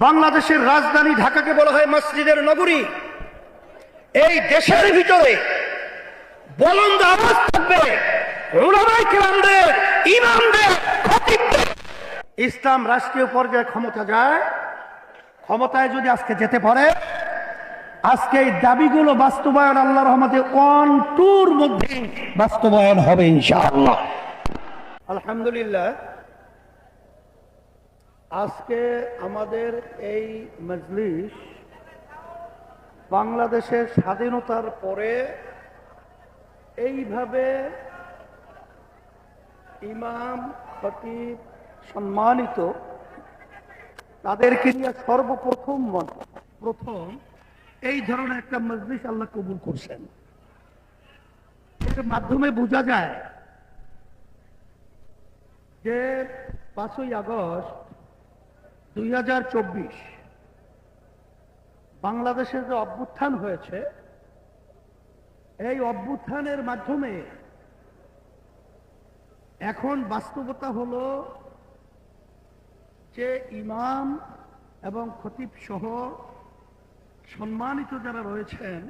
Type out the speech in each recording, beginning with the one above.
বাংলাদেশের রাজধানী ঢাকাকে বলা হয় মসজিদের নগরী। এই দেশের ভিতরে বুলন্দ আওয়াজ থাকবে উলামায়ে কেরামদের, ইমামদের, খতিবদের। ইসলাম রাষ্ট্রীয় পর্যায়ে ক্ষমতা যায়, ক্ষমতায় যদি আজকে যেতে পারে, আজকে এই দাবিগুলো বাস্তবায়ন আল্লাহর রহমতে 1-2 মধ্যে বাস্তবায়ন হবে ইনশাআল্লাহ। আলহামদুলিল্লাহ, আজকে আমাদের এই মজলিস বাংলাদেশের স্বাধীনতার পরে এইভাবে ইমাম, খতিব সম্মানিত তাদেরকে নিয়ে সর্বপ্রথম এই ধরনের একটা মজলিস আল্লাহ কবুল করছেন। এর মাধ্যমে বোঝা যায় যে 5ই আগস্ট 2024 বাংলাদেশের যে অভ্যুত্থান হয়েছে, এই অভ্যুত্থানের মাধ্যমে এখন বাস্তবতা হলো যে ইমাম এবং খতিব সহ সম্মানিত যারা রয়েছেন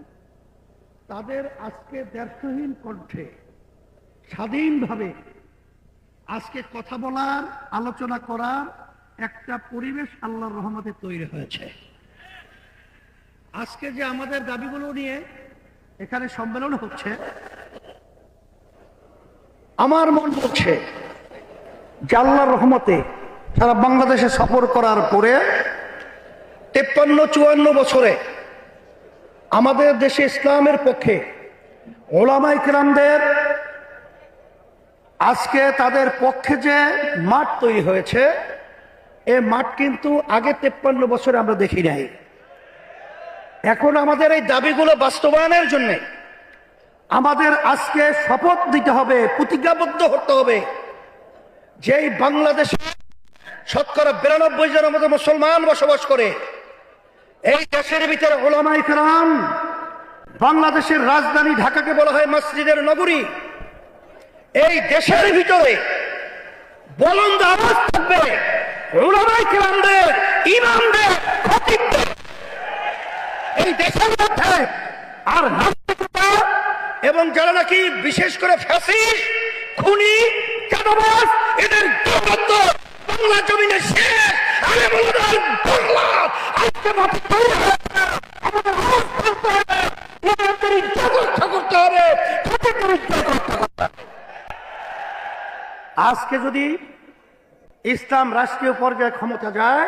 তাদের আজকে দ্ব্যর্থহীন কণ্ঠে স্বাধীনভাবে আজকে কথা বলার, আলোচনা করার একটা পরিবেশ আল্লাহর রহমতে তৈরি হয়েছে। আজকে যে আমাদের দাবিগুলো নিয়ে এখানে সম্মেলন হচ্ছে, আমার মন বলছে যে আল্লাহর রহমতে সারা বাংলাদেশে সফর করার পরে 53-54 বছরে আমাদের দেশে ইসলামের পক্ষে উলামায়ে কেরামদের আজকে তাদের পক্ষে যে মাঠ তৈরি হয়েছে, এই মাঠ কিন্তু আগে 53 বছরে আমরা দেখি নাই। এখন আমাদের এই দাবিগুলো বাস্তবায়নের জন্য আমাদের আজকে শপথ দিতে হবে, প্রতিজ্ঞাবদ্ধ হতে হবে যে এই বাংলাদেশে শতকরা 92 জনের মতো মুসলমান বসবাস করে। এই দেশের ভিতরে উলামায়ে কেরাম, বাংলাদেশের রাজধানী ঢাকাকে বলা হয় মসজিদের নগরী। এই দেশের ভিতরে বুলন্দ আওয়াজ থাকবে উলামায়ে কেরামদের, ইমামদের, খতিবদের। এই দেশের মধ্যে আর নাস্তিকতা এবং যারা নাকি বিশেষ করে ফ্যাসিস্ট, খুনি, চাঁদাবাজ, এদের দুর্গন্ধ বাংলা জমিনে শেষ। আমি বলবো বাংলা আজকে মাটি তৈরি হয়েছে, আমাদের রোজ করতে হবে, ইমামদের ইজ্জত রক্ষা করতে হবে, খতিবদের ইজ্জত রক্ষা করতে হবে। আজকে যদি ইসলাম রাষ্ট্রীয় পর্যায়ে ক্ষমতা যায়,